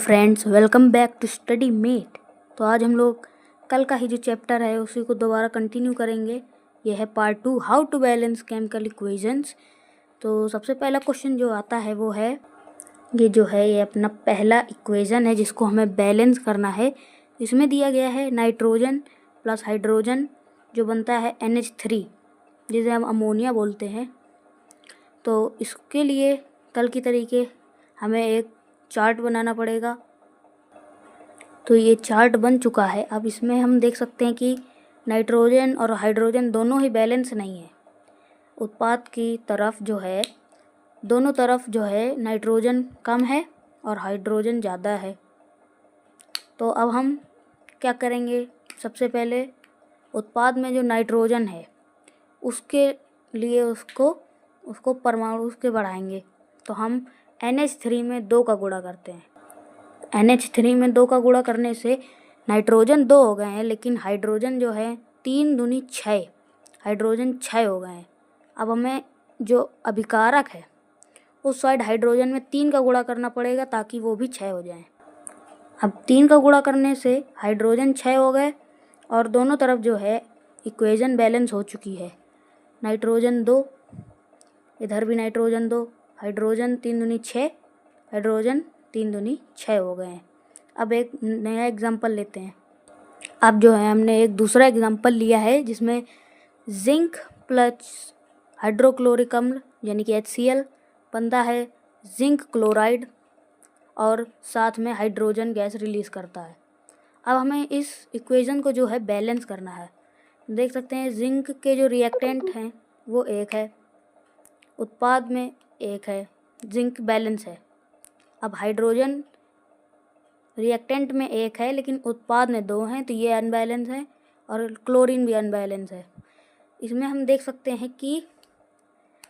Friends, welcome back to study mate. तो आज हम लोग कल का ही जो चैप्टर है उसी को दोबारा कंटिन्यू करेंगे। यह है part 2, how to balance chemical equations. तो सबसे पहला क्वेश्चन जो आता है वो है ये अपना पहला इक्वेशन है जिसको हमें बैलेंस करना है। इसमें दिया गया है नाइट्रोजन प्लस हाइड्रोजन जो बनता है NH3, जिसे हम अमोनिया बोलते हैं। तो इसके लिए कल की तरीके हमें एक चार्ट बनाना पड़ेगा। तो ये चार्ट बन चुका है। अब इसमें हम देख सकते हैं कि नाइट्रोजन और हाइड्रोजन दोनों ही बैलेंस नहीं है। उत्पाद की तरफ दोनों तरफ नाइट्रोजन कम है और हाइड्रोजन ज़्यादा है। तो अब हम क्या करेंगे, सबसे पहले उत्पाद में जो नाइट्रोजन है उसके लिए उसको परमाणु उसके बढ़ाएंगे। तो हम NH3 में 2 का गुणा करते हैं। NH3 में 2 का गुणा करने से नाइट्रोजन 2 हो गए हैं, लेकिन हाइड्रोजन जो है 3 दूनी 6, हाइड्रोजन 6 हो गए हैं। अब हमें जो अभिकारक है उस साइड हाइड्रोजन में 3 का गुणा करना पड़ेगा ताकि वो भी 6 हो जाए। अब 3 का गुणा करने से हाइड्रोजन 6 हो गए और दोनों तरफ इक्वेशन बैलेंस हो चुकी है। नाइट्रोजन 2, इधर भी नाइट्रोजन 2, हाइड्रोजन 3 दूनी 6, हाइड्रोजन 3 दूनी 6 हो गए हैं। अब एक नया एग्जांपल लेते हैं। अब हमने एक दूसरा एग्जांपल लिया है जिसमें जिंक प्लस हाइड्रोक्लोरिक अम्ल यानी कि HCl बनता है जिंक क्लोराइड और साथ में हाइड्रोजन गैस रिलीज़ करता है। अब हमें इस इक्वेशन को बैलेंस करना है। देख सकते हैं जिंक के जो रिएक्टेंट हैं वो 1 है, उत्पाद में 1 है, जिंक बैलेंस है। अब हाइड्रोजन रिएक्टेंट में 1 है लेकिन उत्पाद में 2 हैं, तो ये अनबैलेंस है और क्लोरीन भी अनबैलेंस है। इसमें हम देख सकते हैं कि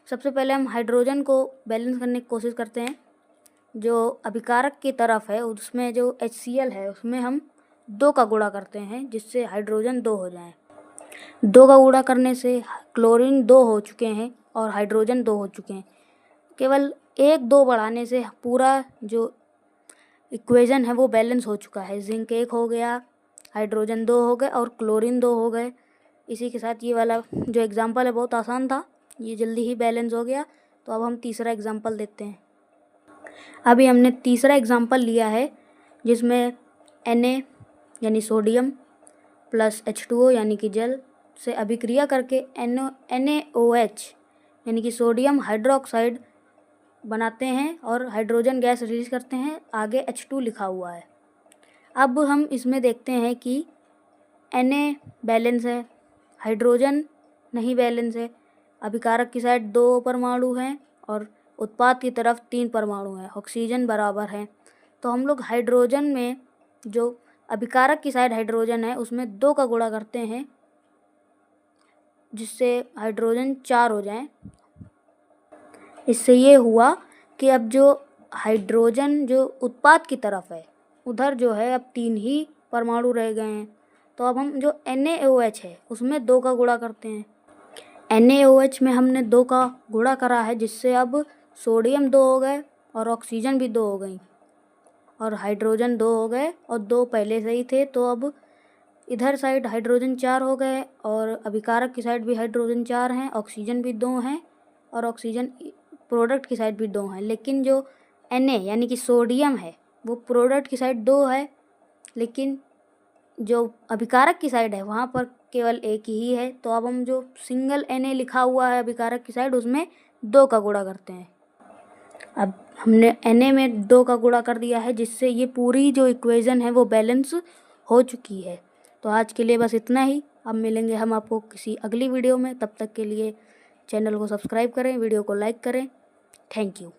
सबसे पहले हम हाइड्रोजन को बैलेंस करने की कोशिश करते हैं। जो अभिकारक की तरफ है उसमें जो HCl है उसमें हम 2 का गुणा करते हैं जिससे हाइड्रोजन 2 हो जाए। 2 का गुणा करने से क्लोरीन 2 हो चुके हैं और हाइड्रोजन 2 हो चुके हैं। केवल 1-2 बढ़ाने से पूरा जो इक्वेशन है वो बैलेंस हो चुका है। जिंक 1 हो गया, हाइड्रोजन 2 हो गए और क्लोरीन 2 हो गए। इसी के साथ ये वाला जो एग्जांपल है बहुत आसान था, ये जल्दी ही बैलेंस हो गया। तो अब हम तीसरा एग्जांपल देते हैं। अभी हमने तीसरा एग्जांपल लिया है जिसमें Na यानी सोडियम प्लस H2O यानी कि जल से अभिक्रिया करके NaOH यानी कि सोडियम हाइड्रोक्साइड बनाते हैं और हाइड्रोजन गैस रिलीज करते हैं। आगे H2 लिखा हुआ है। अब हम इसमें देखते हैं कि Na बैलेंस है, हाइड्रोजन नहीं बैलेंस है, अभिकारक की साइड 2 परमाणु हैं और उत्पाद की तरफ 3 परमाणु हैं, ऑक्सीजन बराबर है। तो हम लोग हाइड्रोजन में जो अभिकारक की साइड हाइड्रोजन है उसमें 2 का गुणा करते हैं जिससे हाइड्रोजन 4 हो जाएं। इससे ये हुआ कि अब जो हाइड्रोजन जो उत्पाद की तरफ है उधर अब 3 ही परमाणु रह गए हैं। तो अब हम जो NaOH है उसमें 2 का गुणा करते हैं। NaOH में हमने 2 का गुणा करा है जिससे अब सोडियम 2 हो गए और ऑक्सीजन भी 2 हो गई और हाइड्रोजन 2 हो गए और 2 पहले से ही थे। तो अब इधर साइड हाइड्रोजन 4 हो गए और अभिकारक की साइड भी हाइड्रोजन 4 हैं, ऑक्सीजन भी 2 हैं और ऑक्सीजन प्रोडक्ट की साइड भी 2 हैं। लेकिन जो Na यानी कि सोडियम है वो प्रोडक्ट की साइड 2 है, लेकिन जो अभिकारक की साइड है वहाँ पर केवल 1 ही है। तो अब हम जो सिंगल Na लिखा हुआ है अभिकारक की साइड उसमें 2 का गुणा करते हैं। अब हमने Na में 2 का गुणा कर दिया है जिससे ये पूरी जो इक्वेशन है वो बैलेंस हो चुकी है। तो आज के लिए बस इतना ही। अब मिलेंगे हम आपको किसी अगली वीडियो में। तब तक के लिए चैनल को सब्सक्राइब करें, वीडियो को लाइक करें। Thank you.